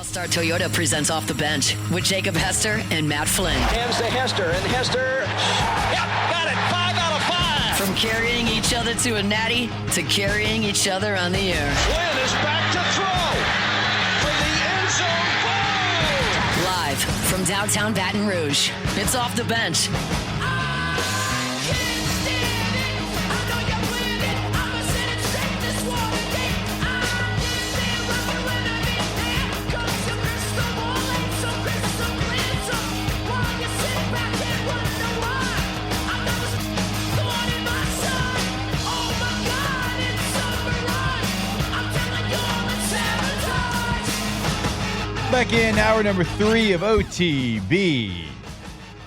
All-Star Toyota presents Off the Bench with Jacob Hester and Matt Flynn. Hands to Hester, and Hester, yep, got it, 5 out of 5. From carrying each other to a natty to carrying each other on the air. Flynn is back to throw for the end zone. Goal! Live from downtown Baton Rouge, it's Off the Bench. Back in hour number 3 of OTB.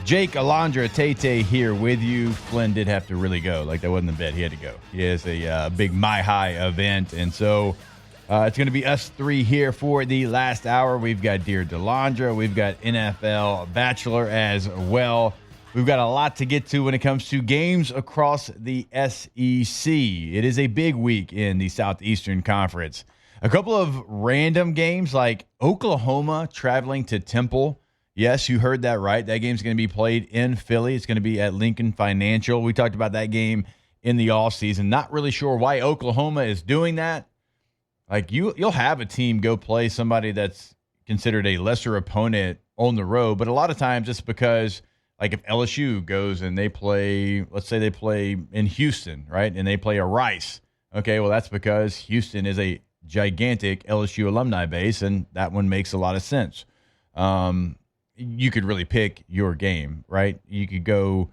Jake, Delondra, Tay Tay here with you. Flynn did have to really go. Like, that wasn't the bet. He had to go. He has a big My High event. And so it's going to be us 3 here for the last hour. We've got Dear Delondra. We've got NFL Bachelor as well. We've got a lot to get to when it comes to games across the SEC. It is a big week in the Southeastern Conference. A couple of random games like Oklahoma traveling to Temple. Yes, you heard that right. That game's going to be played in Philly. It's going to be at Lincoln Financial. We talked about that game in the offseason. Not really sure why Oklahoma is doing that. Like, you'll have a team go play somebody that's considered a lesser opponent on the road, but a lot of times it's because, like, if LSU goes and they play, let's say they play in Houston, right, and they play a Rice. Okay, well, that's because Houston is a gigantic LSU alumni base, and that one makes a lot of sense. You could really pick your game, right? You could go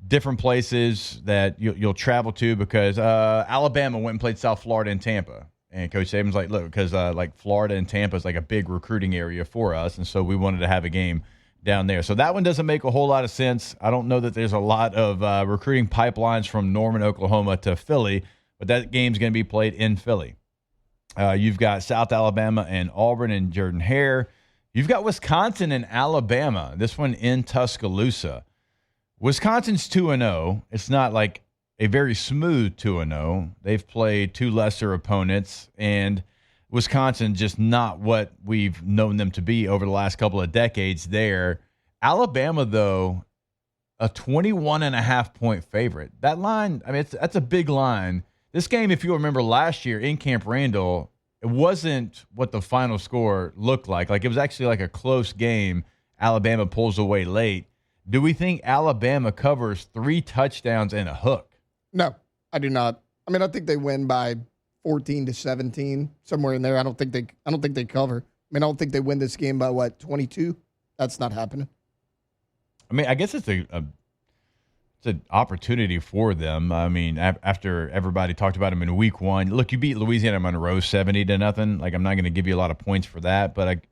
different places that you'll travel to because Alabama went and played South Florida and Tampa. And Coach Saban's like, look, because like Florida and Tampa is like a big recruiting area for us, and so we wanted to have a game down there. So that one doesn't make a whole lot of sense. I don't know that there's a lot of recruiting pipelines from Norman, Oklahoma to Philly, but that game's going to be played in Philly. You've got South Alabama and Auburn and Jordan-Hare. You've got Wisconsin and Alabama. This one in Tuscaloosa. Wisconsin's 2-0. It's not like a very smooth 2-0. They've played 2 lesser opponents, and Wisconsin just not what we've known them to be over the last couple of decades there. Alabama, though, a 21.5-point favorite. That line, I mean, that's a big line. This game, if you remember last year in Camp Randall, it wasn't what the final score looked like. Like, it was actually like a close game. Alabama pulls away late. Do we think Alabama covers 3 touchdowns and a hook? No, I do not. I mean, I think they win by 14-17, somewhere in there. I don't think they cover. I mean, I don't think they win this game by 22. That's not happening. I mean, I guess it's an opportunity for them. I mean, after everybody talked about them in week 1, look, you beat Louisiana Monroe 70-0. Like, I'm not going to give you a lot of points for that, but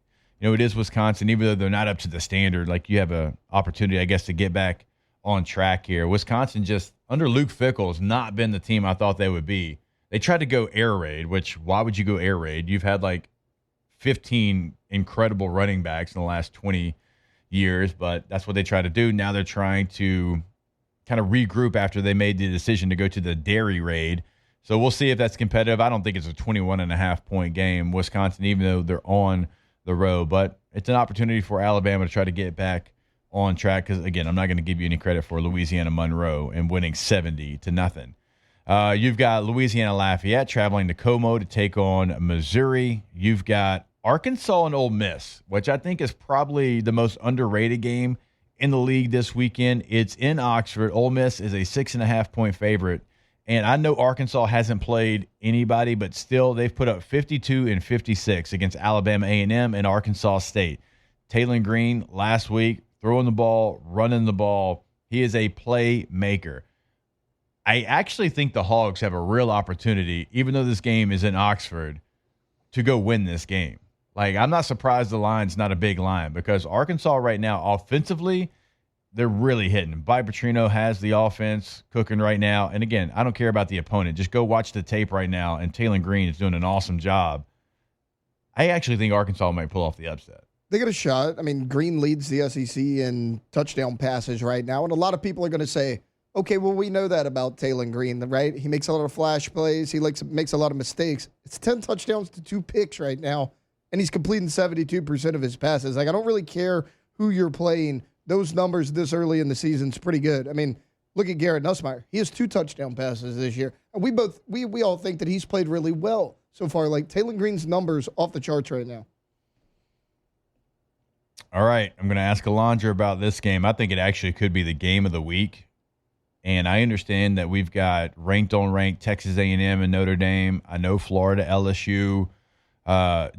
it is Wisconsin. Even though they're not up to the standard, like, you have an opportunity, I guess, to get back on track here. Wisconsin just under Luke Fickell has not been the team I thought they would be. They tried to go air raid, which why would you go air raid? You've had like 15 incredible running backs in the last 20 years, but that's what they try to do. Now they're trying to kind of regroup after they made the decision to go to the dairy raid. So we'll see if that's competitive. I don't think it's a 21.5-point game, Wisconsin, even though they're on the road. But it's an opportunity for Alabama to try to get back on track because, again, I'm not going to give you any credit for Louisiana Monroe and winning 70-0. You've got Louisiana Lafayette traveling to Como to take on Missouri. You've got Arkansas and Ole Miss, which I think is probably the most underrated game in the league this weekend. It's in Oxford. Ole Miss is a 6.5-point favorite. And I know Arkansas hasn't played anybody, but still they've put up 52 and 56 against Alabama A&M and Arkansas State. Taylor Green last week, throwing the ball, running the ball. He is a playmaker. I actually think the Hogs have a real opportunity, even though this game is in Oxford, to go win this game. Like, I'm not surprised the line's not a big line because Arkansas right now, offensively, they're really hitting. Bobby Petrino has the offense cooking right now. And again, I don't care about the opponent. Just go watch the tape right now, and Taylor Green is doing an awesome job. I actually think Arkansas might pull off the upset. They got a shot. I mean, Green leads the SEC in touchdown passes right now. And a lot of people are going to say, okay, well, we know that about Taylor Green, right? He makes a lot of flash plays. He makes a lot of mistakes. It's 10 touchdowns to 2 picks right now. and he's completing 72% of his passes. Like, I don't really care who you're playing. Those numbers this early in the season is pretty good. I mean, look at Garrett Nussmeier. He has 2 touchdown passes this year. And we all think that he's played really well so far. Like, Taylor Green's numbers off the charts right now. All right, I'm going to ask Delondra about this game. I think it actually could be the game of the week. And I understand that we've got ranked on ranked Texas A&M and Notre Dame. I know Florida, LSU,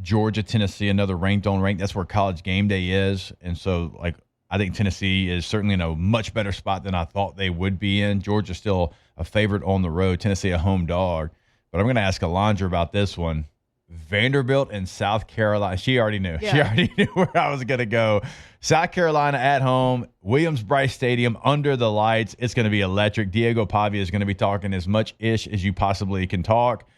Georgia, Tennessee, another ranked on ranked. That's where College Game Day is. And so, like, I think Tennessee is certainly in a much better spot than I thought they would be in. Georgia's still a favorite on the road. Tennessee a home dog. But I'm going to ask Delondra about this one. Vanderbilt and South Carolina. She already knew. Yeah. She already knew where I was going to go. South Carolina at home, Williams-Brice Stadium, under the lights. It's going to be electric. Diego Pavia is going to be talking as much ish as you possibly can talk.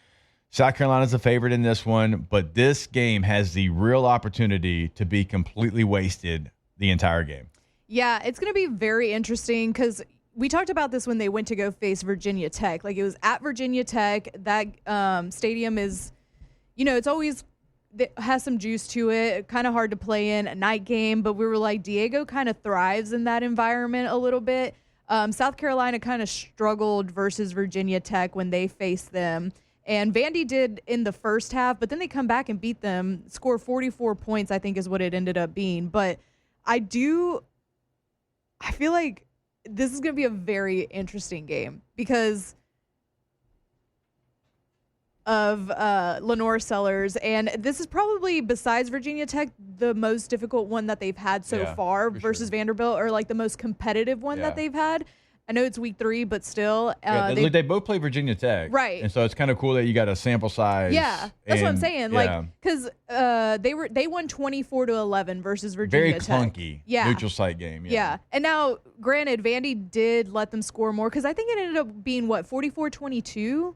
South Carolina's a favorite in this one, but this game has the real opportunity to be completely wasted the entire game. Yeah, it's going to be very interesting because we talked about this when they went to go face Virginia Tech. Like, it was at Virginia Tech. That stadium is, it's always it has some juice to it. Kind of hard to play in a night game, but we were like, Diego kind of thrives in that environment a little bit. South Carolina kind of struggled versus Virginia Tech when they faced them. And Vandy did in the first half, but then they come back and beat them, score 44 points, I think is what it ended up being. But I feel like this is going to be a very interesting game because of Lenore Sellers. And this is probably, besides Virginia Tech, the most difficult one that they've had so far versus Vanderbilt, or like the most competitive one that they've had. I know it's week 3, but still. They both play Virginia Tech. Right. And so it's kind of cool that you got a sample size. Yeah, that's what I'm saying. Like, because they won 24-11 versus Virginia Tech. Very clunky. Neutral site game. Yeah. And now, granted, Vandy did let them score more because I think it ended up being, 44-22?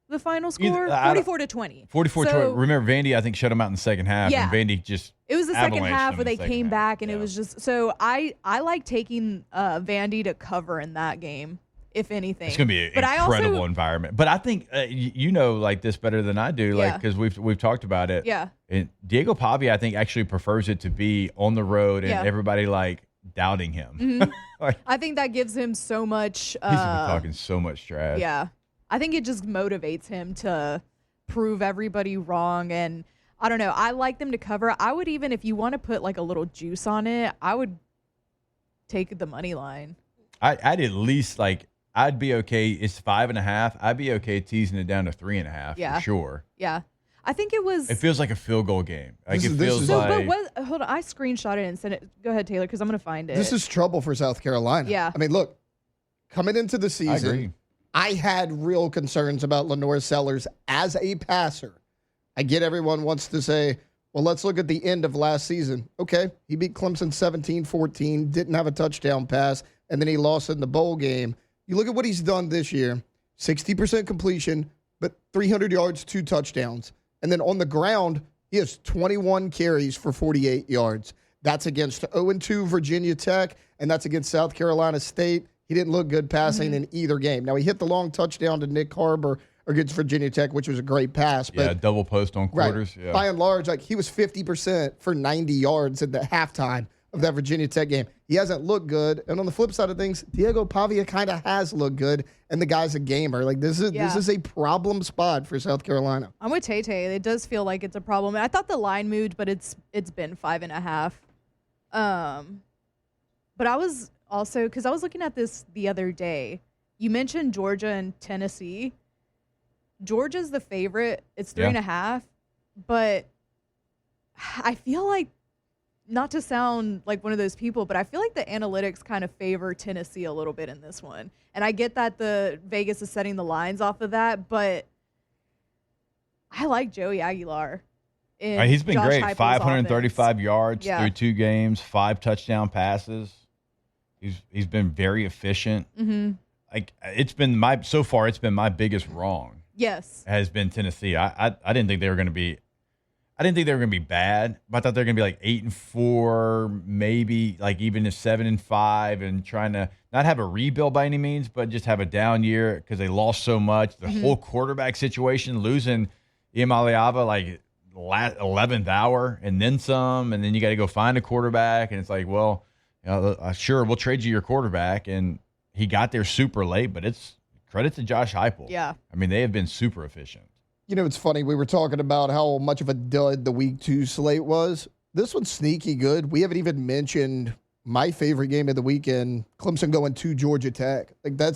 The final score? 44-20. 44-20. Remember, Vandy, I think, shut them out in the second half. Yeah. And Vandy just it was the second half where they the came half. back, and it was just so I like taking Vandy to cover in that game, if anything. It's going to be an incredible environment. But I think you know like this better than I do, like because we've talked about it. Yeah. And Diego Pavia, I think, actually prefers it to be on the road and everybody like doubting him. Mm-hmm. Like, I think that gives him so much. He's been talking so much trash. Yeah. I think it just motivates him to prove everybody wrong. And I don't know. I like them to cover. I would even, if you want to put like a little juice on it, I would take the money line. I'd at least I'd be okay. It's 5.5. I'd be okay teasing it down to 3.5 for sure. Yeah. I think it was. It feels like a field goal game. Like This it is- feels So, like. but hold on. I screenshot it and sent it. Go ahead, Taylor, because I'm going to find it. This is trouble for South Carolina. Yeah. I mean, look, coming into the I season, agree. I had real concerns about Lenore Sellers as a passer. I get everyone wants to say, well, let's look at the end of last season. Okay, he beat Clemson 17-14, didn't have a touchdown pass, and then he lost in the bowl game. You look at what he's done this year, 60% completion, but 300 yards, 2 touchdowns. And then on the ground, he has 21 carries for 48 yards. That's against 0-2 Virginia Tech, and that's against South Carolina State. He didn't look good passing in either game. Now, he hit the long touchdown to Nick Harbor against Virginia Tech, which was a great pass. But Double post on quarters. right, Yeah. by and large, he was 50% for 90 yards at the halftime of that Virginia Tech game. He hasn't looked good. And on the flip side of things, Diego Pavia kind of has looked good, and the guy's a gamer. Like, this is a problem spot for South Carolina. I'm with Tay Tay. It does feel like it's a problem. I thought the line moved, but it's been 5.5. But I was also, because I was looking at this the other day. You mentioned Georgia and Tennessee. Georgia's the favorite. It's 3.5. But I feel like, not to sound like one of those people, but I feel like the analytics kind of favor Tennessee a little bit in this one. And I get that the Vegas is setting the lines off of that, but I like Joey Aguilar. He's been Josh great. Heupel's 535 offense. yards Yeah. through 2 games, 5 touchdown passes. He's been very efficient. Mm-hmm. Like it's been my biggest wrong. Yes. Has been Tennessee. I didn't think they were going to be. I didn't think they were going to be bad, but I thought they were going to be like 8-4, maybe like even a 7-5, and trying to not have a rebuild by any means, but just have a down year because they lost so much. The whole quarterback situation, losing Imaliava, like 11th hour and then some, and then you got to go find a quarterback, and it's like, well, sure, we'll trade you your quarterback, and he got there super late, but it's credit to Josh Heupel. Yeah. I mean, they have been super efficient. You know, it's funny. We were talking about how much of a dud the Week 2 slate was. This one's sneaky good. We haven't even mentioned my favorite game of the weekend, Clemson going to Georgia Tech. Like that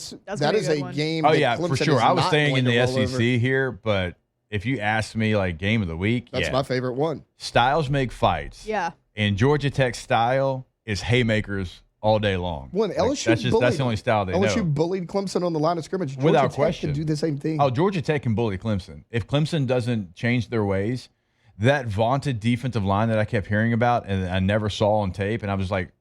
is a game. Oh, that yeah, Clemson for sure. is I was not staying in going the to roll SEC over. here, but if you ask me, like, game of the week, That's yeah. my favorite one. Styles make fights. Yeah. And Georgia Tech style is haymakers all day long. One, LSU that's the only style they LSU know. bullied Clemson on the line of scrimmage. Georgia Without Tech question. can do the same thing. Oh, Georgia Tech can bully Clemson. If Clemson doesn't change their ways, that vaunted defensive line that I kept hearing about and I never saw on tape, and I was like,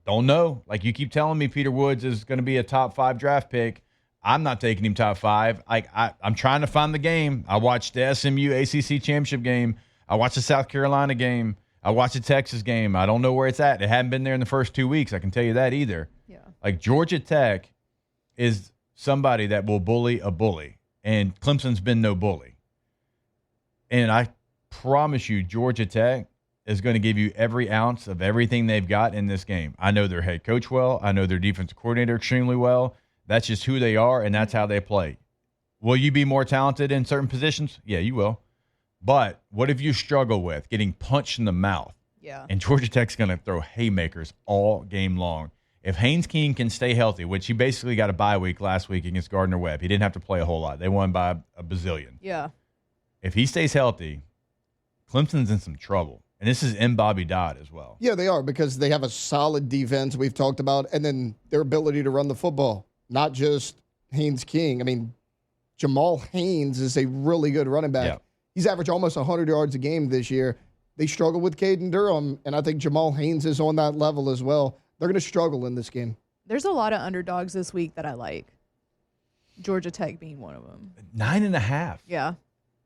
don't know. Like, you keep telling me Peter Woods is going to be a top 5 draft pick. I'm not taking him top 5. I'm trying to find the game. I watched the SMU ACC championship game. I watched the South Carolina game. I watched the Texas game. I don't know where it's at. It hadn't been there in the first 2 weeks. I can tell you that either. Yeah. Like, Georgia Tech is somebody that will bully a bully, and Clemson's been no bully. And I promise you, Georgia Tech is going to give you every ounce of everything they've got in this game. I know their head coach well. I know their defensive coordinator extremely well. That's just who they are, and that's how they play. Will you be more talented in certain positions? Yeah, you will. But what if you struggle with getting punched in the mouth? Yeah. And Georgia Tech's going to throw haymakers all game long. If Haynes King can stay healthy, which he basically got a bye week last week against Gardner-Webb. He didn't have to play a whole lot. They won by a bazillion. Yeah. If he stays healthy, Clemson's in some trouble. And this is in Bobby Dodd as well. Yeah, they are, because they have a solid defense we've talked about, and then their ability to run the football. Not just Haynes King. I mean, Jamal Haynes is a really good running back. Yeah. He's averaged almost 100 yards a game this year. They struggle with Caden Durham, and I think Jamal Haynes is on that level as well. They're going to struggle in this game. There's a lot of underdogs this week that I like. Georgia Tech being one of them. 9.5. Yeah.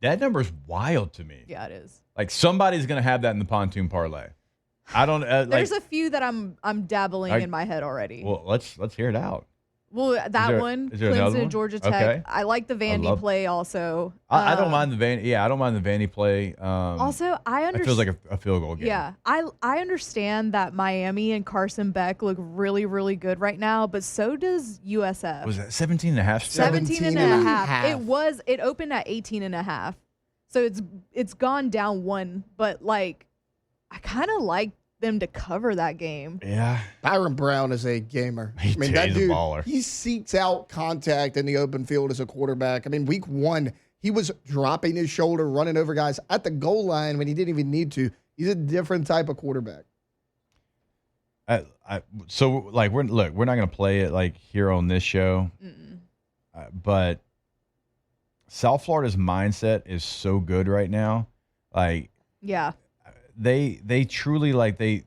That number's wild to me. Yeah, it is. Like, somebody's going to have that in the pontoon parlay. I don't There's a few that I'm dabbling in my head already. Well, let's hear it out. Well, that one, is there another Clemson, one? Georgia Tech. Okay. I like the Vandy play also. I don't mind the Vandy. Yeah, I don't mind the Vandy play. Also, I understand. It feels like a field goal game. Yeah, I understand that Miami and Carson Beck look really, really good right now, but so does USF. Was that 17.5? 17 and a half. It opened at 18 and a half. So it's gone down one, but like I kind of like them to cover that game. Yeah. Byron Brown is a gamer. He's that a dude, baller. he seeks out contact in the open field as a quarterback. I mean, week 1, he was dropping his shoulder, running over guys at the goal line when he didn't even need to. He's a different type of quarterback. So, like, we're not going to play it like here on this show, but South Florida's mindset is so good right now. Like, Yeah. they truly, like, they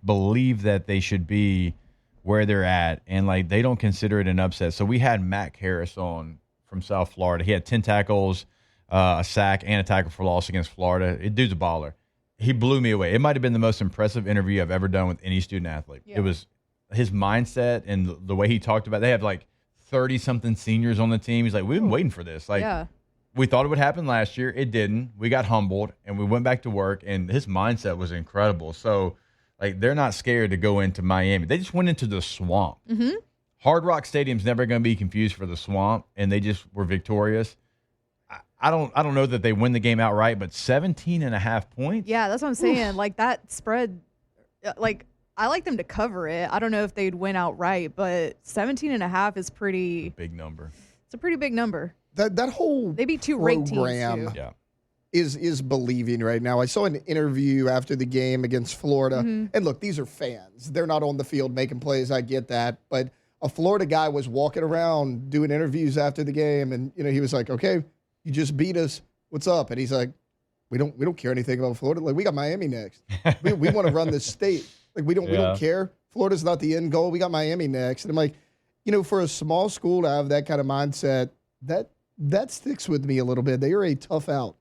believe that they should be where they're at, and like they don't consider it an upset. So we had Mac Harris on from South Florida. He had 10 tackles, a sack, and a tackle for loss against Florida. Dude's a baller. He blew me away. It might have been the most impressive interview I've ever done with any student athlete. Yeah. It was his mindset and the way he talked about it. They have like 30-something seniors on the team. He's like, we've been waiting for this. Like, Yeah. we thought it would happen last year. It didn't. We got humbled, and we went back to work, and his mindset was incredible. So, like, they're not scared to go into Miami. They just went into the swamp. Mm-hmm. Hard Rock Stadium's never going to be confused for the swamp, and they just were victorious. I don't know that they win the game outright, but 17.5 points? Yeah, that's what I'm saying. Like that spread, like I like them to cover it. I don't know if they'd win outright, but 17 and a half is pretty Big number. It's a pretty big number. That whole They beat 2 ranked teams program too. Yeah. is believing right now. I saw an interview after the game against Florida. Mm-hmm. And look, these are fans. They're not on the field making plays. I get that. But a Florida guy was walking around doing interviews after the game, and he was like, "Okay, you just beat us. What's up?" And he's like, "We don't care anything about Florida. Like, we got Miami next. we want to run this state. Like, we don't care. Florida's not the end goal. We got Miami next." And I'm like, for a small school to have that kind of mindset, that sticks with me a little bit. They are a tough out.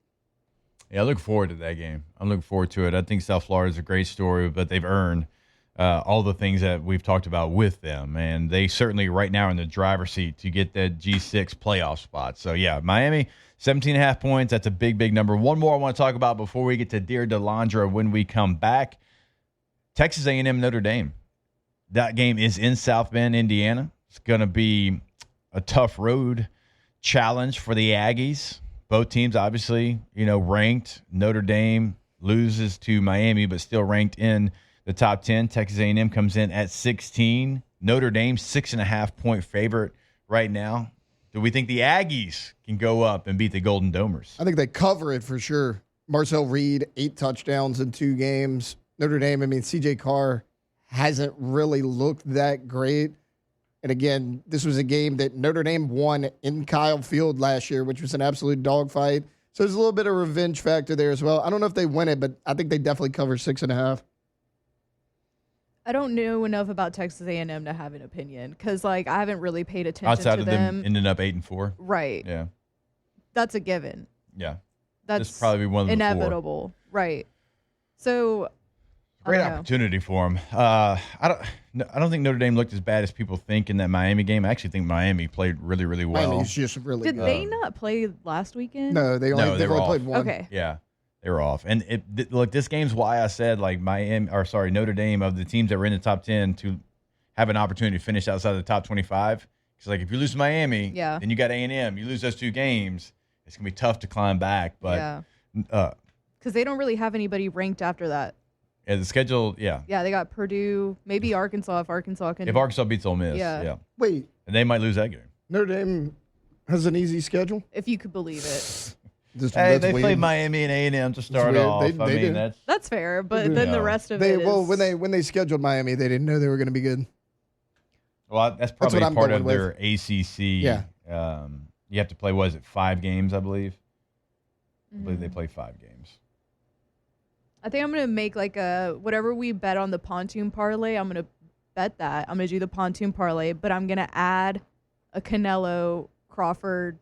Yeah, I look forward to that game. I'm looking forward to it. I think South Florida is a great story, but they've earned all the things that we've talked about with them. And they certainly right now are in the driver's seat to get that G6 playoff spot. So, yeah, Miami, 17.5 points. That's a big, big number. One more I want to talk about before we get to Dear Delondra when we come back. Texas A&M, Notre Dame. That game is in South Bend, Indiana. It's going to be a tough road challenge for the Aggies. Both teams, obviously, ranked. Notre Dame loses to Miami, but still ranked in the top 10. Texas A&M comes in at 16. Notre Dame, 6.5-point favorite right now. Do we think the Aggies can go up and beat the Golden Domers? I think they cover it for sure. Marcel Reed, 8 touchdowns in 2 games. Notre Dame, CJ Carr hasn't really looked that great. And again, this was a game that Notre Dame won in Kyle Field last year, which was an absolute dogfight. So there's a little bit of revenge factor there as well. I don't know if they win it, but I think they definitely cover 6.5. I don't know enough about Texas A&M to have an opinion because, I haven't really paid attention outside to of them. ending up 8-4. Right. Yeah. That's a given. Yeah. That's probably one of the inevitable. 4. Right. So great opportunity for them. I don't think Notre Dame looked as bad as people think in that Miami game. I actually think Miami played really, really well. Miami's just really did good. they not play last weekend? No, they only played one. Okay. Yeah. They were off. And look, this game's why I said Notre Dame of the teams that were in the top 10 to have an opportunity to finish outside the top 25. Because if you lose to Miami, then you got A&M. You lose those 2 games, it's going to be tough to climb back. But because they don't really have anybody ranked after that. Yeah, the schedule, yeah. Yeah, they got Purdue, maybe Arkansas if Arkansas can. If Arkansas beats Ole Miss, yeah. Wait. And they might lose that game. Notre Dame has an easy schedule? If you could believe it. They played Miami and A&M to start off. That's fair, but then the rest of it is... Well, when they scheduled Miami, they didn't know they were going to be good. Well, that's probably part of their ACC. Yeah. You have to play, 5 games, I believe? I believe they play 5 games. I think I'm going to make whatever we bet on the pontoon parlay, I'm going to bet that. I'm going to do the pontoon parlay, but I'm going to add a Canelo Crawford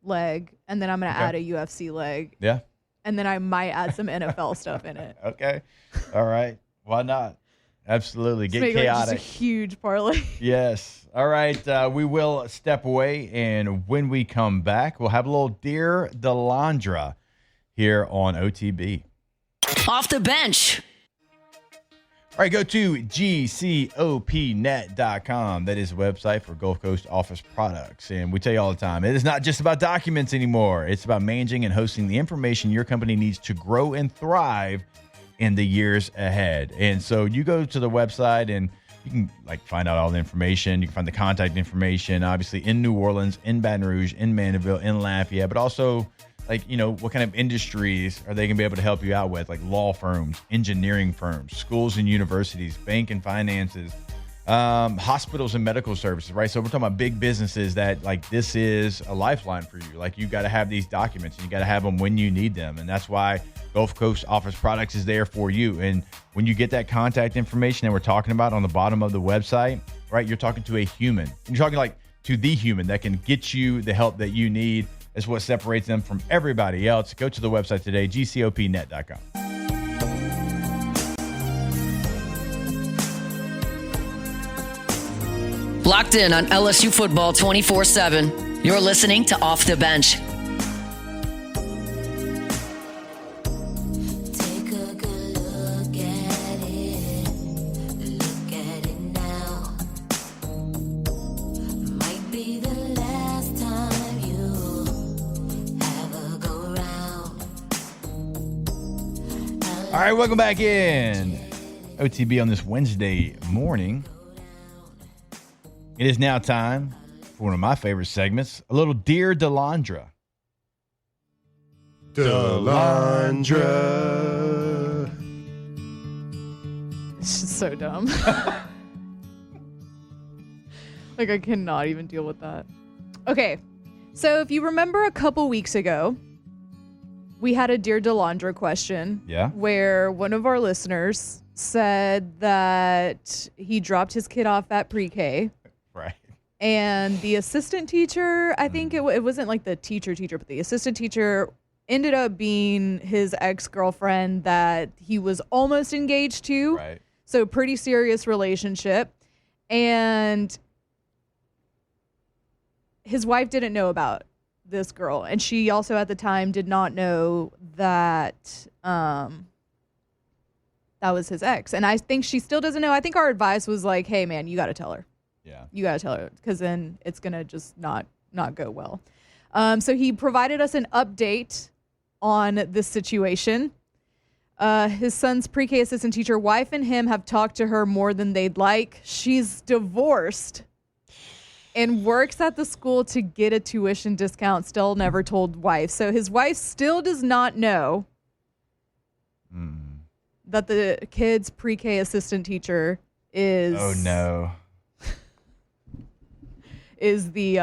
leg, and then I'm going to add a UFC leg. Yeah. And then I might add some NFL stuff in it. Okay. All right. Why not? Absolutely. Get chaotic. Just a huge parlay. Yes. All right. We will step away, and when we come back, we'll have a little Dear Delondra here on OTB. Off the bench. All right, go to gcopnet.com. That is the website for Gulf Coast Office Products. And we tell you all the time, it is not just about documents anymore. It's about managing and hosting the information your company needs to grow and thrive in the years ahead. And so you go to the website and you can find out all the information. You can find the contact information, obviously, in New Orleans, in Baton Rouge, in Mandeville, in Lafayette, but also what kind of industries are they going to be able to help you out with? Like law firms, engineering firms, schools and universities, bank and finances, hospitals and medical services, right? So we're talking about big businesses that this is a lifeline for you. You got to have these documents and you got to have them when you need them. And that's why Gulf Coast Office Products is there for you. And when you get that contact information that we're talking about on the bottom of the website, right, you're talking to a human. You're talking to the human that can get you the help that you need. Is what separates them from everybody else. Go to the website today, gcopnet.com. Locked in on LSU football 24/7. You're listening to Off the Bench. All right, welcome back in. OTB on this Wednesday morning. It is now time for one of my favorite segments, a little Dear Delondra. Delondra. It's just so dumb. I cannot even deal with that. Okay, so if you remember a couple weeks ago, we had a Dear Delondra question. Yeah. Where one of our listeners said that he dropped his kid off at pre-K. Right. And the assistant teacher, I think it wasn't the teacher, but the assistant teacher ended up being his ex-girlfriend that he was almost engaged to. Right. So pretty serious relationship. And his wife didn't know about this girl. And she also at the time did not know that that was his ex. And I think she still doesn't know. I think our advice was like, hey, man, you got to tell her. Yeah. You got to tell her because then it's going to just not go well. So he provided us an update on this situation. His son's pre-K assistant teacher wife and him have talked to her more than they'd like. She's divorced and works at the school to get a tuition discount. Still never told wife. So his wife still does not know that the kid's pre-K assistant teacher is... Oh, no. is the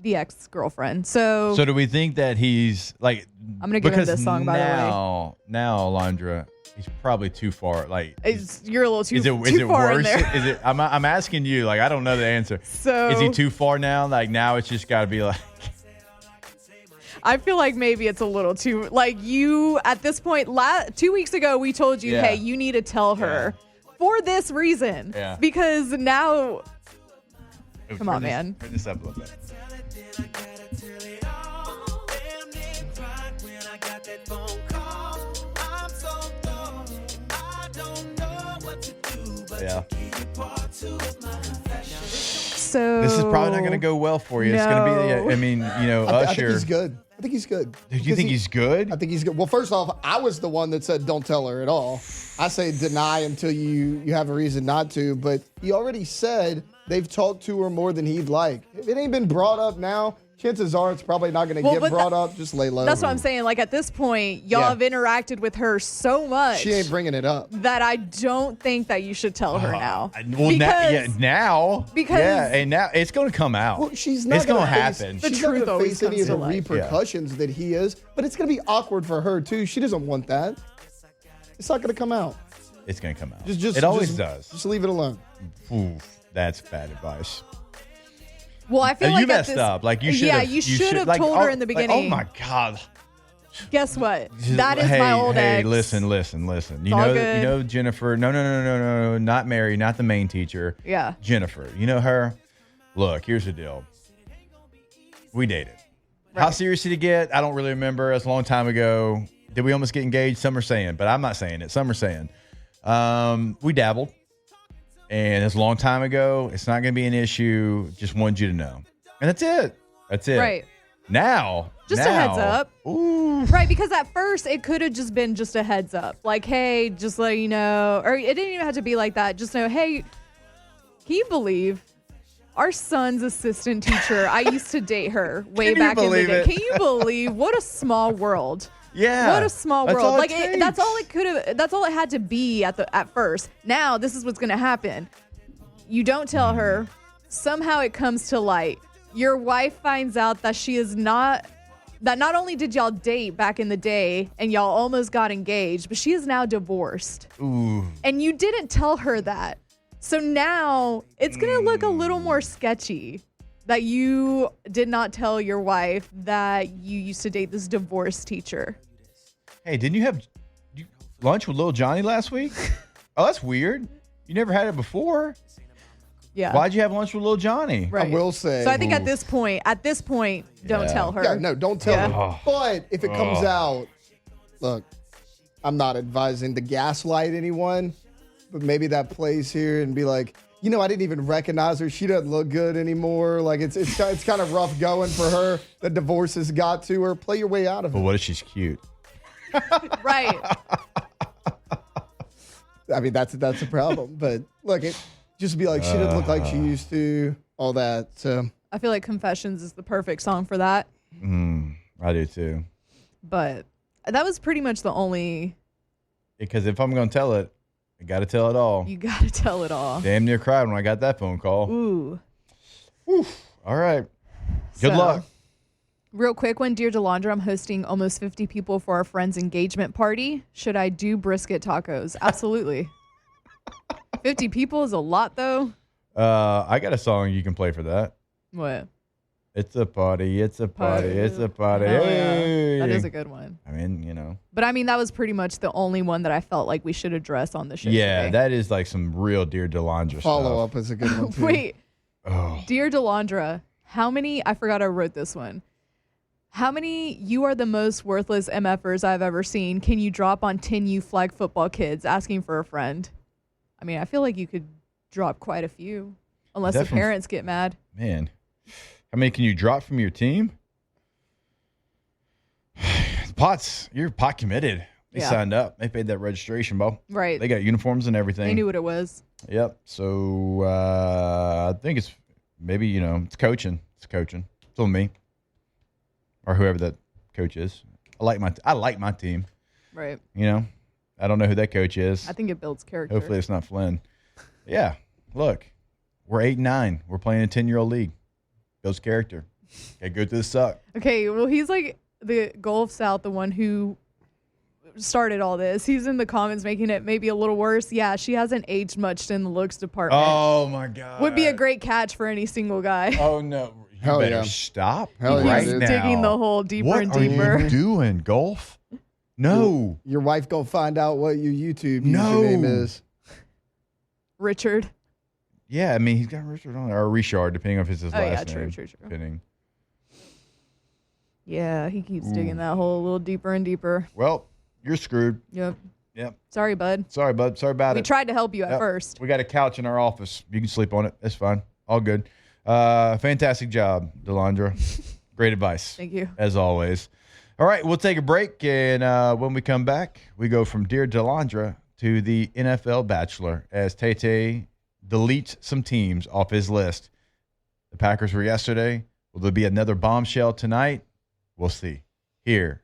ex-girlfriend. So do we think that he's like... I'm going to give him this song, by the way. Now, Alondra, he's probably too far. Like, you're a little too, is it too far worse? in there. Is it? I'm asking you. Like, I don't know the answer. So is he too far now? Like, now it's just got to be like... I feel like maybe it's a little too... Like, you, at this point, 2 weeks ago, we told you, hey, you need to tell her for this reason. Yeah. Because now... Come on, this, man. Turn this up a little bit. Yeah. So this is probably not going to go well for you. It's going to be, I mean, Usher. I think he's good. I think he's good. Do you think he's good? I think he's good. Well, first off, I was the one that said don't tell her at all. I say deny until you have a reason not to. But he already said they've talked to her more than he'd like. If it ain't been brought up now, chances are it's probably not going to get brought up. Just lay low. That's what I'm saying. Like, at this point, y'all have interacted with her so much. She ain't bringing it up. That I don't think that you should tell her now. Well, now. Because and now it's going to come out. Well, she's not. It's going to face, happen. The she's not truth going to always face any of comes the to light. repercussions that he is. But it's going to be awkward for her too. She doesn't want that. It's not going to come out. It's going to come out. It always does. Just leave it alone. Oof, that's bad advice. Well, I feel like you messed up. Like you should. Yeah, you should have told her in the beginning. Oh my God. Guess what? That is my old ex. Hey, listen. You all know, good. Jennifer. No, not Mary, not the main teacher. Yeah. Jennifer. You know her. Look, here's the deal. We dated. Right. How serious did it get? I don't really remember. It's a long time ago. Did we almost get engaged? Some are saying, but I'm not saying it. Some are saying. We dabbled. And it's a long time ago. It's not going to be an issue. Just wanted you to know. And that's it. Right. Now. A heads up. Ooh. Right, because at first it could have just been just a heads up. Like, hey, just let you know. Or it didn't even have to be like that. Just know, hey, can you believe our son's assistant teacher, I used to date her way back in the day. Can you believe? What a small world. Yeah. What a small world. Like that's all it had to be at first. Now this is what's going to happen. You don't tell her. Somehow it comes to light. Your wife finds out that not only did y'all date back in the day and y'all almost got engaged, but she is now divorced. Ooh. And you didn't tell her that. So now it's going to look a little more sketchy that you did not tell your wife that you used to date this divorced teacher. Hey, didn't you have lunch with Lil Johnny last week? Oh, that's weird. You never had it before. Yeah. Why'd you have lunch with Lil Johnny? Right. I will say. So I think at this point, don't tell her. Yeah, no, don't tell her. But if it comes out, look, I'm not advising to gaslight anyone, but maybe that plays here and be like, I didn't even recognize her. She doesn't look good anymore. Like it's kind of rough going for her. The divorce has got to her. Play your way out of it. But what if she's cute? Right. I mean, that's a problem. But look, just be like, she doesn't look like she used to. All that. So I feel like Confessions is the perfect song for that. I do too. But that was pretty much the only. Because if I'm going to tell it, I got to tell it all. You got to tell it all. Damn near cried when I got that phone call. Ooh. All right. Good luck. Real quick one, Dear Delondra, I'm hosting almost 50 people for our friend's engagement party. Should I do brisket tacos? Absolutely. 50 people is a lot, though. I got a song you can play for that. What? It's a party. It's a party. It's a party. Hell Hey. yeah. That is a good one. I mean, But I mean, that was pretty much the only one that I felt like we should address on the show. Yeah, today. that is like some real Dear Delondra Follow stuff. up is a good one, too. Wait. Oh. Dear Delondra, how many, I forgot I wrote this one. How many "you are the most worthless MFers I've ever seen" can you drop on 10 you flag football kids asking for a friend? I mean, I feel like you could drop quite a few, unless the parents get mad. Man, how many can you drop from your team? You're pot committed. They signed up. They paid that registration, Bo. Right. They got uniforms and everything. They knew what it was. Yep. So I think it's maybe, it's coaching. It's coaching. It's on me. Or whoever that coach is. I like my team. Right. I don't know who that coach is. I think it builds character. Hopefully it's not Flynn. Yeah. Look, we're 8-9. We're playing a 10-year-old league. Builds character. Okay, go through the suck. Okay, well, he's like the Gulf South, the one who started all this. He's in the comments making it maybe a little worse. Yeah, she hasn't aged much in the looks department. Oh, my God. Would be a great catch for any single guy. Oh, no. You Hell better yeah. stop Hell yeah, right dude. now. Digging the hole deeper what and deeper. are you doing, Golf? No. Your wife going to find out what your YouTube No. username is. Richard. Yeah, I mean, he's got Richard on there. Or Richard, depending on if it's his last name. True. Depending. Yeah, he keeps digging that hole a little deeper and deeper. Well, you're screwed. Yep. Yep. Sorry, bud. Sorry, bud. Sorry about We it. tried to help you at Yep. first. We got a couch in our office. You can sleep on it. It's fine. All good. Fantastic job, Delondra. Great advice. Thank you. As always. All right, we'll take a break, and when we come back, we go from Dear Delondra to the NFL Bachelor as Tay Tay deletes some teams off his list. The Packers were yesterday. Will there be another bombshell tonight? We'll see here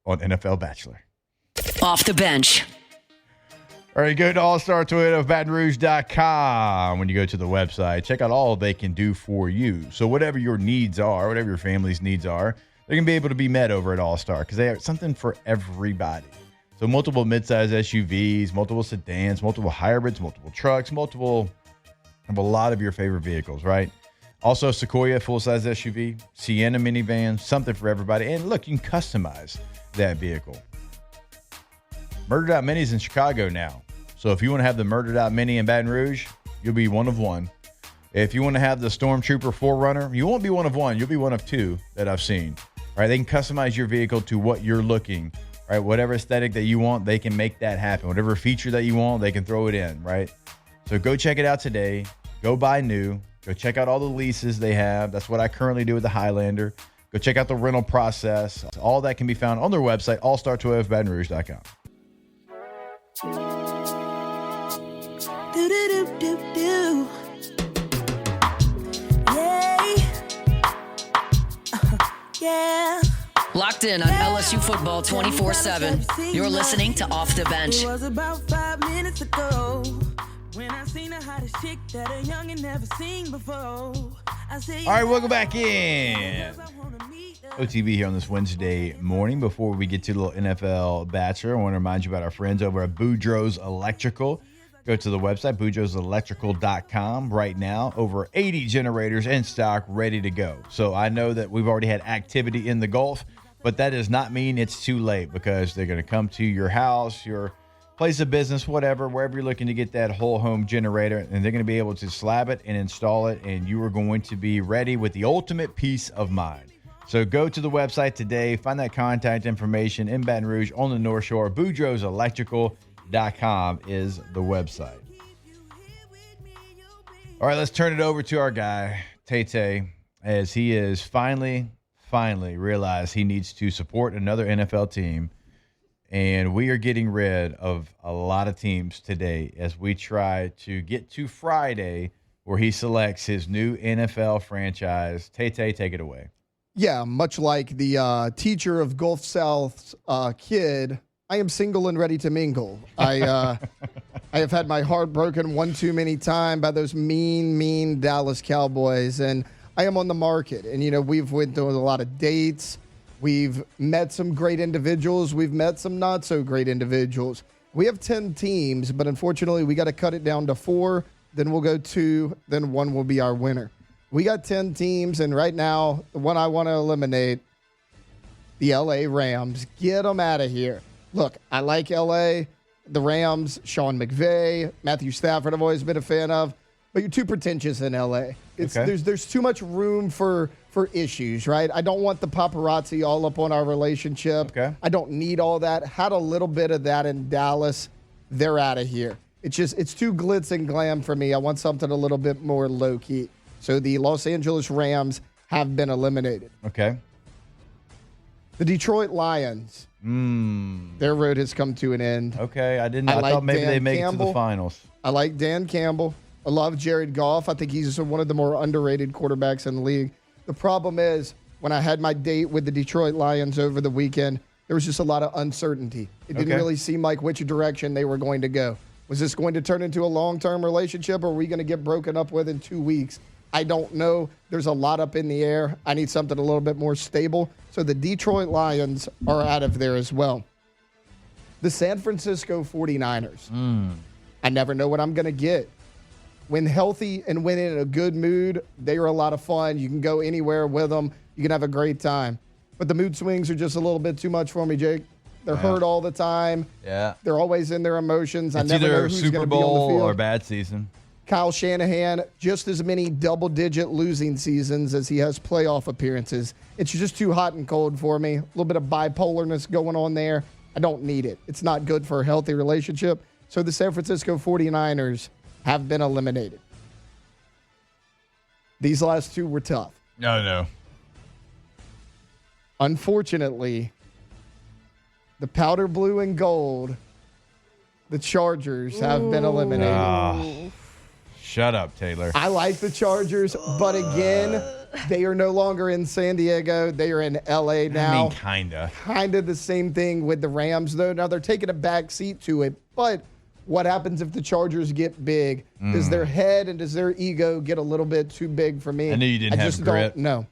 on NFL Bachelor. Off the bench. All right, go to allstartoyotaofbatonrouge.com. When you go to the website, check out all they can do for you. So whatever your needs are, whatever your family's needs are, they're going to be able to be met over at All-Star because they have something for everybody. So multiple midsize SUVs, multiple sedans, multiple hybrids, multiple trucks, multiple of a lot of your favorite vehicles, right? Also, Sequoia full-size SUV, Sienna minivan, something for everybody. And look, you can customize that vehicle. Murdered Out Mini's in Chicago now. So if you want to have the Murdered Out Mini in Baton Rouge, you'll be one of one. If you want to have the Stormtrooper 4Runner, you won't be one of one. You'll be one of two that I've seen. All right, they can customize your vehicle to what you're looking. Right, whatever aesthetic that you want, they can make that happen. Whatever feature that you want, they can throw it in, right? So go check it out today. Go buy new. Go check out all the leases they have. That's what I currently do with the Highlander. Go check out the rental process. All that can be found on their website, allstartoyotaofbatonrouge.com. Do-do-do-do-do. Yeah. Locked in on LSU football 24/7. You're listening to Off the Bench. It was about 5 minutes ago when I seen the hottest chick that a youngin' never seen before. I said, All right, welcome back in. OTB here on this Wednesday morning. Before we get to the little NFL Bachelor, I want to remind you about our friends over at Boudreaux's Electrical. Go to the website, boudreauxelectrical.com. Right now, over 80 generators in stock, ready to go. So I know that we've already had activity in the Gulf, but that does not mean it's too late because they're going to come to your house, your place of business, whatever, wherever you're looking to get that whole home generator, and they're going to be able to slab it and install it, and you are going to be ready with the ultimate peace of mind. So go to the website today, find that contact information in Baton Rouge on the North Shore. Boudreaux'sElectrical.com is the website. All right, let's turn it over to our guy, Tay Tay, as he is finally realized he needs to support another NFL team. And we are getting rid of a lot of teams today as we try to get to Friday where he selects his new NFL franchise. Tay Tay, take it away. Yeah, much like the teacher of Gulf South's kid, I am single and ready to mingle. I have had my heart broken one too many times by those mean Dallas Cowboys, and I am on the market. And, we've went through a lot of dates. We've met some great individuals. We've met some not so great individuals. We have 10 teams, but unfortunately we got to cut it down to 4. Then we'll go 2. Then 1 will be our winner. We got 10 teams, and right now, the one I want to eliminate, the LA Rams. Get them out of here. Look, I like LA, the Rams, Sean McVay, Matthew Stafford I've always been a fan of, but you're too pretentious in LA. There's too much room for issues, right? I don't want the paparazzi all up on our relationship. Okay. I don't need all that. Had a little bit of that in Dallas. They're out of here. It's too glitz and glam for me. I want something a little bit more low-key. So the Los Angeles Rams have been eliminated. Okay. The Detroit Lions. Their road has come to an end. Okay. I like thought maybe Dan they make it to Campbell. the finals. I like Dan Campbell. I love Jared Goff. I think he's one of the more underrated quarterbacks in the league. The problem is, when I had my date with the Detroit Lions over the weekend, there was just a lot of uncertainty. It didn't really seem like which direction they were going to go. Was this going to turn into a long-term relationship, or are we going to get broken up with in 2 weeks? I don't know. There's a lot up in the air. I need something a little bit more stable. So the Detroit Lions are out of there as well. The San Francisco 49ers. I never know what I'm going to get. When healthy and when in a good mood, they are a lot of fun. You can go anywhere with them. You can have a great time. But the mood swings are just a little bit too much for me, Jake. They're hurt all the time. Yeah. They're always in their emotions. It's I never know either who's Super going to be on the Bowl field. or bad season. Kyle Shanahan, just as many double-digit losing seasons as he has playoff appearances. It's just too hot and cold for me. A little bit of bipolarness going on there. I don't need it. It's not good for a healthy relationship. So the San Francisco 49ers have been eliminated. These last two were tough. No. Unfortunately, the powder blue and gold, the Chargers have been eliminated. Shut up, Taylor. I like the Chargers, but again, they are no longer in San Diego. They are in L.A. now. I mean, kinda. Kind of the same thing with the Rams, though. Now they're taking a back seat to it, but what happens if the Chargers get big? Does their head and does their ego get a little bit too big for me? I knew you didn't have just grit. don't know.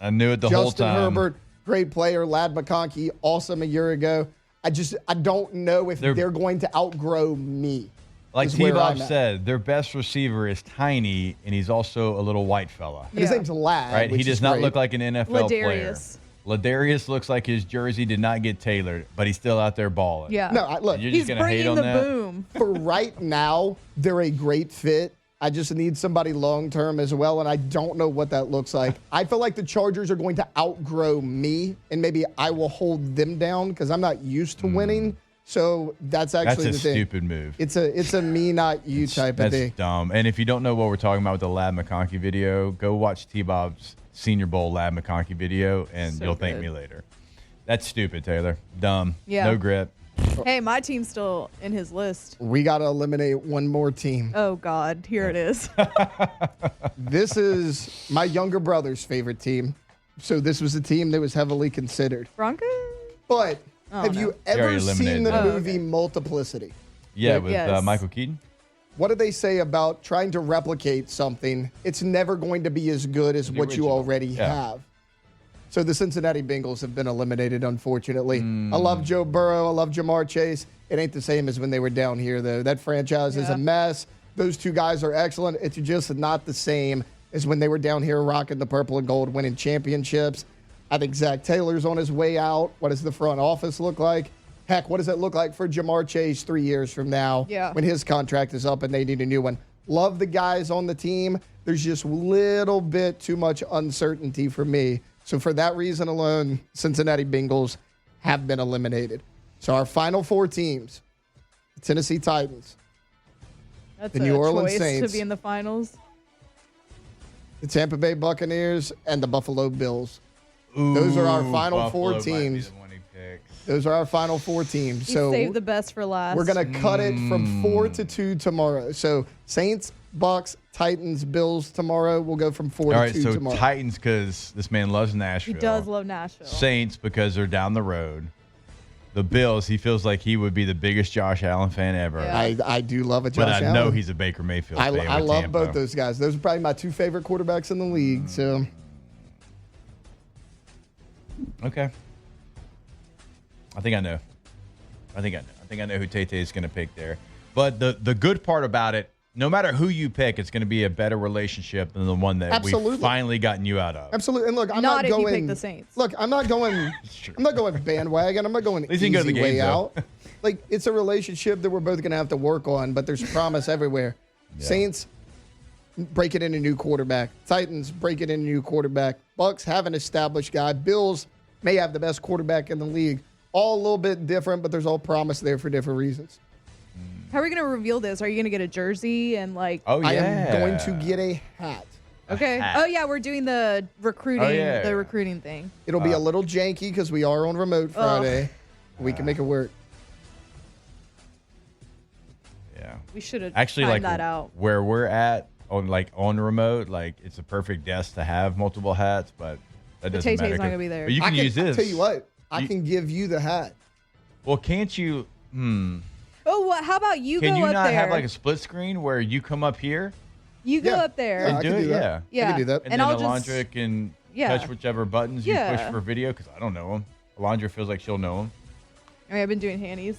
I knew it the whole Justin time. Herbert, great player. Lad McConkey, awesome a year ago. I don't know if they're going to outgrow me. Like is where T-Bob I'm at. said, their best receiver is tiny, and he's also a little white fella. And his name's Lad. Right? He which does is not great. look like an NFL player. Ladarius. Ladarius looks like his jersey did not get tailored, but he's still out there balling. Yeah. No, look, And you're He's just going to hate bringing on the that? boom. for right now, they're a great fit. I just need somebody long-term as well, and I don't know what that looks like. I feel like the Chargers are going to outgrow me, and maybe I will hold them down because I'm not used to winning. So that's actually That's a the thing. stupid move. It's a me, not you type of That's thing. dumb. And if you don't know what we're talking about with the Lad McConkey video, go watch T-Bob's Senior Bowl Lad McConkey video, and So you'll thank good. me later. That's stupid, Taylor. Dumb. Yeah. No grip. Hey, my team's still in his list. We got to eliminate one more team. Oh, God. Here it is. This is my younger brother's favorite team. So this was a team that was heavily considered. Broncos? But have no. you They already ever seen eliminated the them. movie Multiplicity? Yeah, with Yes. Michael Keaton. What do they say about trying to replicate something? It's never going to be as good as The what you original. already Yeah. have. So the Cincinnati Bengals have been eliminated, unfortunately. I love Joe Burrow. I love Jamar Chase. It ain't the same as when they were down here, though. That franchise is Yeah. a mess. Those two guys are excellent. It's just not the same as when they were down here rocking the purple and gold, winning championships. I think Zach Taylor's on his way out. What does the front office look like? Heck, what does it look like for Jamar Chase 3 years from now Yeah. when his contract is up and they need a new one? Love the guys on the team. There's just a little bit too much uncertainty for me. So for that reason alone, Cincinnati Bengals have been eliminated. So our final four teams, the Tennessee Titans, That's The a New Orleans choice Saints. to be in the finals. the Tampa Bay Buccaneers, and the Buffalo Bills. Those are our final Buffalo four might be teams. the one he picks. Those are our final four teams. He So saved the best for last. we're going to cut it from 4 to 2 tomorrow. So Saints, Bucks, Titans, Bills tomorrow. We'll go from 4 All to right, 2 so tomorrow. Titans because this man loves He Nashville. does love Nashville. Saints because they're down the road. The Bills, he feels like he would be the biggest Josh Allen fan ever. Yeah. I do love a Josh But I Allen. know he's a Baker Mayfield fan. I with love Tampa. both those guys. Those are probably my two favorite quarterbacks in the league. So Okay. I think I know. I think I know who Tay Tay is going to pick there. But the good part about it, no matter who you pick, it's going to be a better relationship than the one that we've finally gotten you out of. Absolutely. And look, I'm Not not if going. you pick the Saints. Look, I'm not going. I'm not going bandwagon. I'm not going least you can go to easy the way games, though. out. Like, it's a relationship that we're both going to have to work on, but there's promise everywhere. Yeah. Saints break it in a new quarterback. Titans break it in a new quarterback. Bucks have an established guy. Bills may have the best quarterback in the league. All a little bit different, but there's all promise there for different reasons. How are we going to reveal this? Are you going to get a jersey and like? Oh, yeah. I am going to get a hat. Okay. hat. Oh yeah, we're doing the recruiting. yeah. The recruiting thing. It'll be a little janky because we are on remote Friday. We can make it work. Yeah. We should have Actually, timed like that out. where we're at on remote, like it's a perfect desk to have multiple hats, but that doesn't Tay-Tay's matter. not gonna be there. But you can use this. I'll tell you what, I You- can give you the hat. Well, can't you? Oh, how about you Can go you up not there? have like a split screen where you come up here you go Yeah. up there. Yeah, I do can it? do that. Yeah. I can do that. and, And then I'll just- Delondra can Yeah. touch whichever buttons you push Yeah. for video? Because I don't know them. Delondra feels like she'll know them. I mean, I've been doing handies.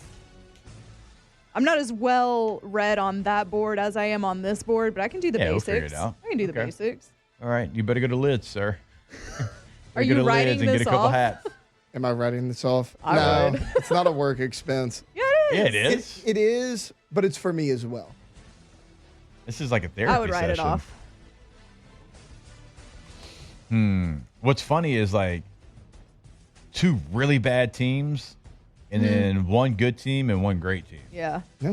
I'm not as well read on that board as I am on this board, but I can do the Yeah, we'll basics. figure it out. I can do the Okay. basics. All right, you better go to Lids, sir. Are Go you to writing Lids and get this a couple off? hats. Am I writing this off? I no, would. it's not a work expense. Yeah, it is. Yeah, it is. It is, but it's for me as well. This is like a therapy I would write it session. off. What's funny is like two really bad teams, and then one good team and one great team. Yeah. Yeah.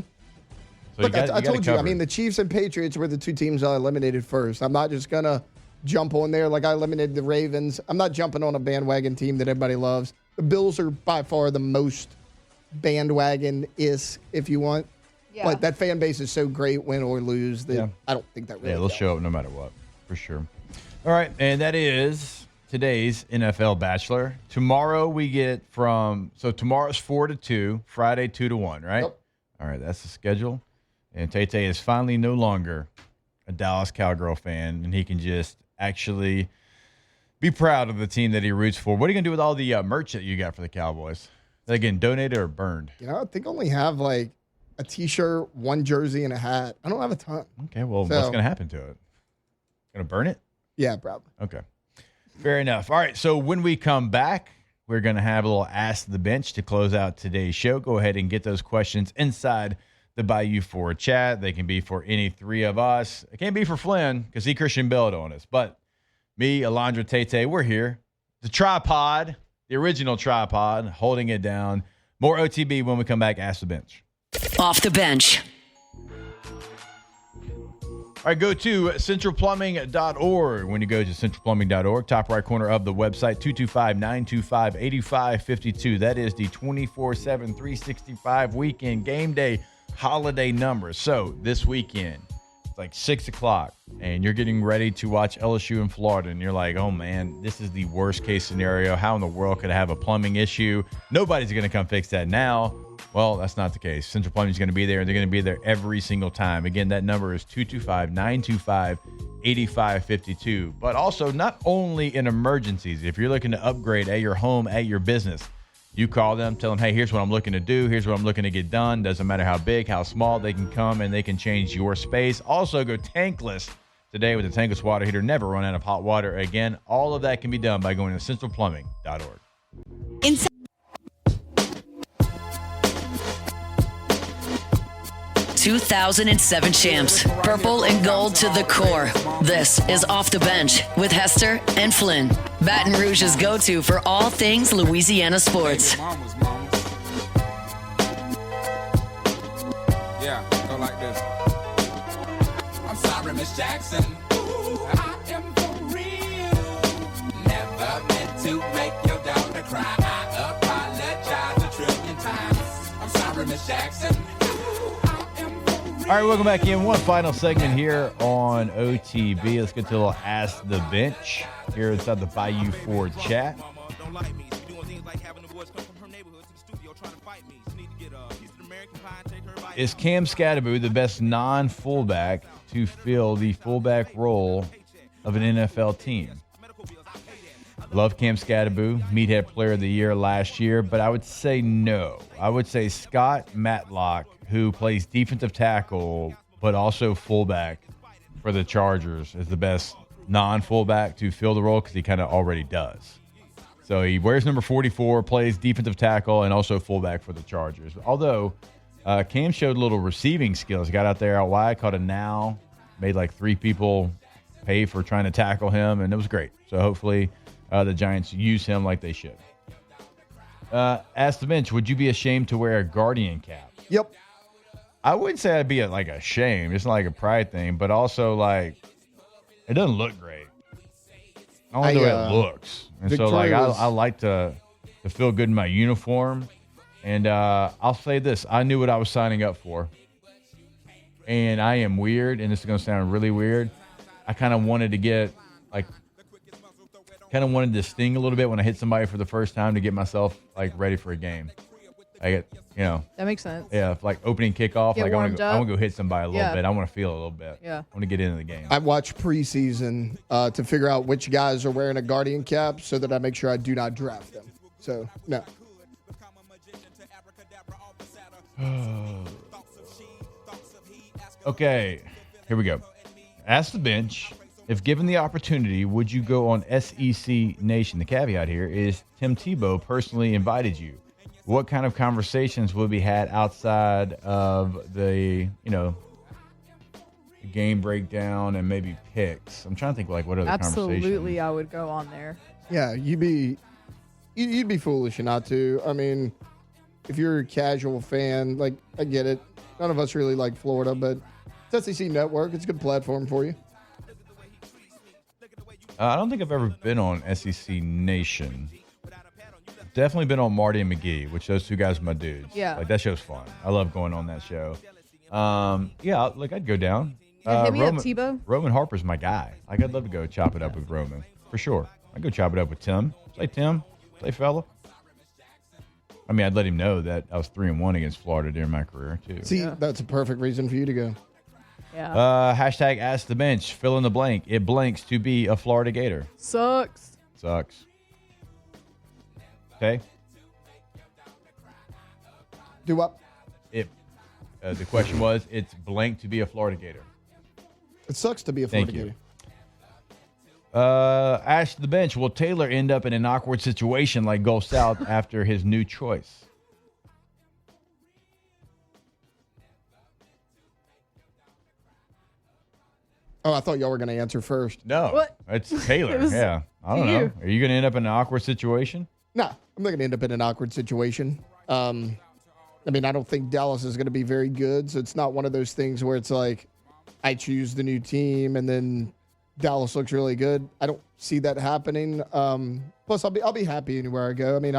So Look, I got it told you. I covered. mean, the Chiefs and Patriots were the two teams I eliminated first. I'm not just gonna jump on there like I eliminated the Ravens. I'm not jumping on a bandwagon team that everybody loves. The Bills are by far the most bandwagon-ish, if you want. Yeah. But that fan base is so great, win or lose, that Yeah. I don't think that really. Yeah, they'll counts. show up no matter what, for sure. All right, and that is today's NFL Bachelor. Tomorrow we get tomorrow's 4 to 2, Friday 2 to 1, right? Yep. All right, that's the schedule. And Tay Tay is finally no longer a Dallas Cowgirl fan, and he can just actually be proud of the team that he roots for. What are you going to do with all the merch that you got for the Cowboys? Is that getting donated or burned? You know, I think I only have like a T-shirt, one jersey, and a hat. I don't have a ton. Okay, well, So- what's going to happen to it? Going to burn it? Yeah, probably. Okay. Fair enough. All right. So when we come back, we're going to have a little Ask the Bench to close out today's show. Go ahead and get those questions inside the Bayou 4 chat. They can be for any three of us. It can't be for Flynn because he Christian Belled on us. But me, Alondra, Tay Tay, we're here. The tripod, the original tripod, holding it down. More OTB when we come back. Ask the Bench. Off the bench. All right, go to centralplumbing.org. When you go to centralplumbing.org, top right corner of the website, 225-925-8552. That is the 24/7, 365 weekend game day holiday number. So this weekend, it's like 6 o'clock, and you're getting ready to watch LSU in Florida, and you're like, oh, man, this is the worst case scenario. How in the world could I have a plumbing issue? Nobody's going to come fix that now. Well, that's not the case. Central Plumbing is going to be there, and they're going to be there every single time. Again, that number is 225-925-8552. But also, not only in emergencies, if you're looking to upgrade at your home, at your business, you call them, tell them, hey, here's what I'm looking to do. Here's what I'm looking to get done. Doesn't matter how big, how small, they can come and they can change your space. Also, go tankless today with the tankless water heater. Never run out of hot water again. All of that can be done by going to centralplumbing.org. Inside 2007 champs, purple and gold to the core. This is Off the Bench with Hester and Flynn, Baton Rouge's go-to for all things Louisiana sports. Yeah, go like this. I'm sorry, Miss Jackson. Ooh, I am for real. Never meant to make your daughter cry. I apologize a trillion times. I'm sorry, Miss Jackson. All right, welcome back in. One final segment here on OTB. Let's get to a little Ask the Bench here inside the Bayou 4 chat. Is Cam Scatterbo the best non-fullback to fill the fullback role of an NFL team? Love Cam Scatterbo, Meathead Player of the Year last year, but I would say no. I would say Scott Matlock, who plays defensive tackle but also fullback for the Chargers, is the best non-fullback to fill the role because he kind of already does. So he wears number 44, plays defensive tackle, and also fullback for the Chargers. Although Cam showed a little receiving skills. He got out there out wide, caught a now, made like 3 people pay for trying to tackle him, and it was great. So hopefully the Giants use him like they should. Ask the bench, would you be ashamed to wear a Guardian cap? Yep. I wouldn't say I'd be ashamed. It's not like a pride thing, but also like it doesn't look great. I don't like the way it looks. And so like I like to feel good in my uniform. And I'll say this. I knew what I was signing up for. And I am weird, and this is going to sound really weird. I kind of wanted to get wanted to sting a little bit when I hit somebody for the first time to get myself like ready for a game. I get, that makes sense. Yeah, like opening kickoff, like I want to go hit somebody a little bit. I want to feel a little bit. Yeah. I want to get into the game. I watch preseason to figure out which guys are wearing a Guardian cap so that I make sure I do not draft them. So, no. Okay, here we go. Ask the bench, if given the opportunity, would you go on SEC Nation? The caveat here is Tim Tebow personally invited you. What kind of conversations will be had outside of the, game breakdown and maybe picks? I'm trying to think what other conversations. Absolutely, I would go on there. Yeah, you'd be foolish not to. I mean, if you're a casual fan, like I get it. None of us really like Florida, but it's SEC Network. It's a good platform for you. I don't think I've ever been on SEC Nation. Definitely been on Marty and McGee, which those 2 guys are my dudes. Yeah. Like, that show's fun. I love going on that show. I'd go down. Hit me up, Tebow. Roman Harper's my guy. Like, I'd love to go chop it up with Roman. For sure. I'd go chop it up with Tim. Say, Tim. Say, fella. I mean, I'd let him know that I was 3-1 against Florida during my career, too. See, that's a perfect reason for you to go. Yeah. Hashtag Ask the Bench. Fill in the blank. It blanks to be a Florida Gator. Sucks. Okay. Do what? The question was, it's blank to be a Florida Gator. It sucks to be a Florida Gator. Ask the bench, will Taylor end up in an awkward situation like Gulf South after his new choice? Oh, I thought y'all were going to answer first. No. What? It's Taylor. Yeah. I don't know. Are you going to end up in an awkward situation? No, I'm not going to end up in an awkward situation. I mean, I don't think Dallas is going to be very good, so it's not one of those things where it's like I choose the new team and then Dallas looks really good. I don't see that happening. Plus, I'll be happy anywhere I go. I mean,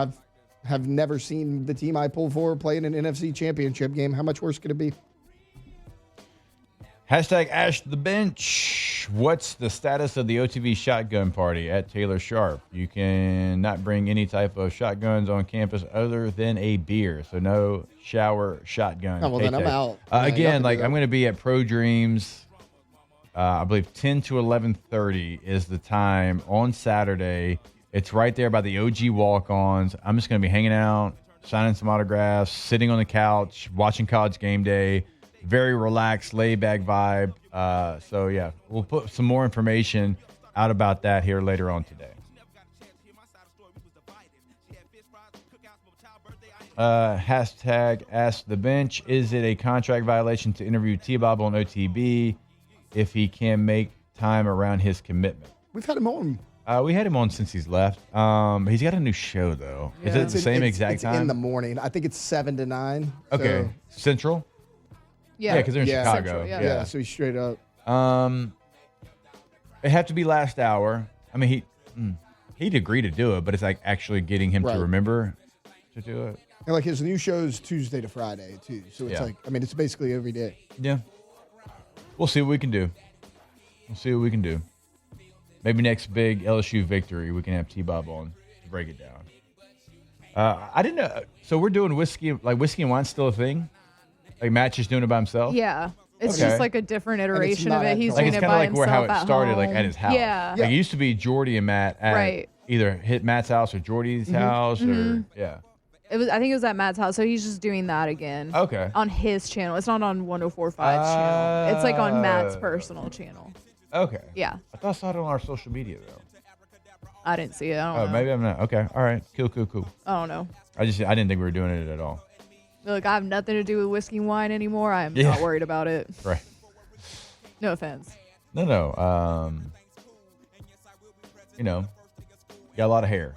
have never seen the team I pull for play in an NFC Championship game. How much worse could it be? Hashtag Ash the Bench. What's the status of the OTV shotgun party at Taylor Sharp? You cannot bring any type of shotguns on campus other than a beer. So no shower shotgun. Oh, well, then I'm out. Again, I'm going to be at Pro Dreams. I believe 10 to 11:30 is the time on Saturday. It's right there by the OG walk-ons. I'm just going to be hanging out, signing some autographs, sitting on the couch, watching College Game Day. Very relaxed, laid-back vibe. So, yeah, we'll put some more information out about that here later on today. Hashtag Ask the Bench. Is it a contract violation to interview T-Bob on OTB if he can make time around his commitment? We've had him on. We had him on since he's left. He's got a new show, though. Yeah. Is it the same exact time? It's in the morning. I think it's 7 to 9. Okay. So. Central? Yeah, because they're in Chicago. Central, yeah, so he's straight up. It had to be last hour. I mean, he'd agree to do it, but it's like actually getting him to remember to do it. And like his new show's Tuesday to Friday too, so it's like it's basically every day. Yeah, we'll see what we can do. Maybe next big LSU victory, we can have T-Bob on to break it down. I didn't know. So we're doing whiskey and wine's still a thing. Like Matt's just doing it by himself? Yeah. It's just like a different iteration of it. He's doing it by himself. It's kind of like how it started, home. like at his house. Yeah. Like it used to be Jordy and Matt at either hit Matt's house or Jordy's house or I think it was at Matt's house, so he's just doing that again. Okay. On his channel. It's not on 104.5's channel. It's like on Matt's personal channel. Okay. Yeah. I thought I saw it on our social media though. I didn't see it. I don't know. Maybe I'm not. Okay. All right. Cool. I don't know. I didn't think we were doing it at all. Look, I have nothing to do with whiskey and wine anymore. I'm not worried about it. Right. No offense. No. You know, got a lot of hair,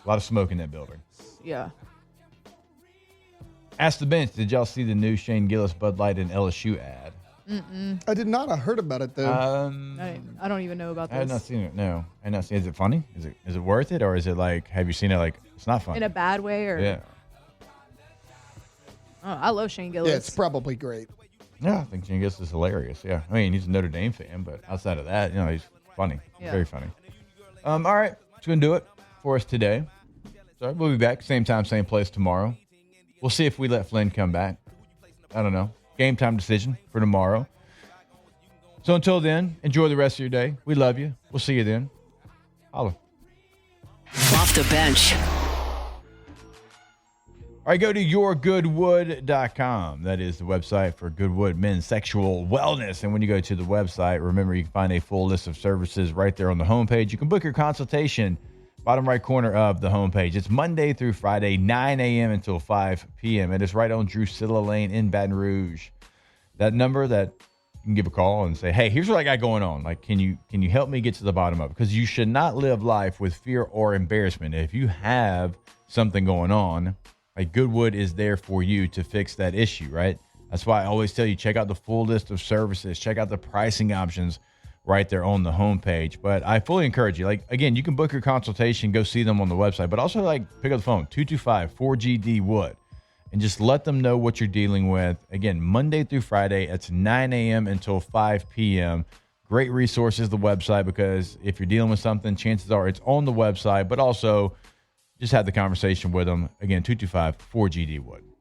a lot of smoke in that building. Yeah. Ask the bench. Did y'all see the new Shane Gillis Bud Light and LSU ad? I did not. I heard about it though. I don't even know about this. I have not seen it. No, I have not seen it. Is it funny? Is it worth it, or is it like? Have you seen it? Like it's not funny in a bad way, or yeah. Oh, I love Shane Gillis. Yeah, it's probably great. Yeah, I think Shane Gillis is hilarious. Yeah, I mean he's a Notre Dame fan, but outside of that, he's funny. Yeah. Very funny. All right, that's gonna do it for us today. So we'll be back same time, same place tomorrow. We'll see if we let Flynn come back. I don't know. Game time decision for tomorrow. So until then, enjoy the rest of your day. We love you. We'll see you then. Holla. Off the bench. All right, go to yourgoodwood.com. That is the website for Goodwood Men's Sexual Wellness. And when you go to the website, remember you can find a full list of services right there on the homepage. You can book your consultation, bottom right corner of the homepage. It's Monday through Friday, 9 a.m. until 5 p.m. It is right on Drusilla Lane in Baton Rouge. That number that you can give a call and say, hey, here's what I got going on. Like, can you help me get to the bottom of it? Because you should not live life with fear or embarrassment. If you have something going on, like Goodwood is there for you to fix that issue, right? That's why I always tell you, check out the full list of services, check out the pricing options right there on the homepage. But I fully encourage you, like, again, you can book your consultation, go see them on the website, but also like pick up the phone, 225-4GD-WOOD, and just let them know what you're dealing with. Again, Monday through Friday, it's 9 a.m. until 5 p.m. Great resources, the website, because if you're dealing with something, chances are it's on the website, but also just have the conversation with them. Again, 225-4GD-WOOD.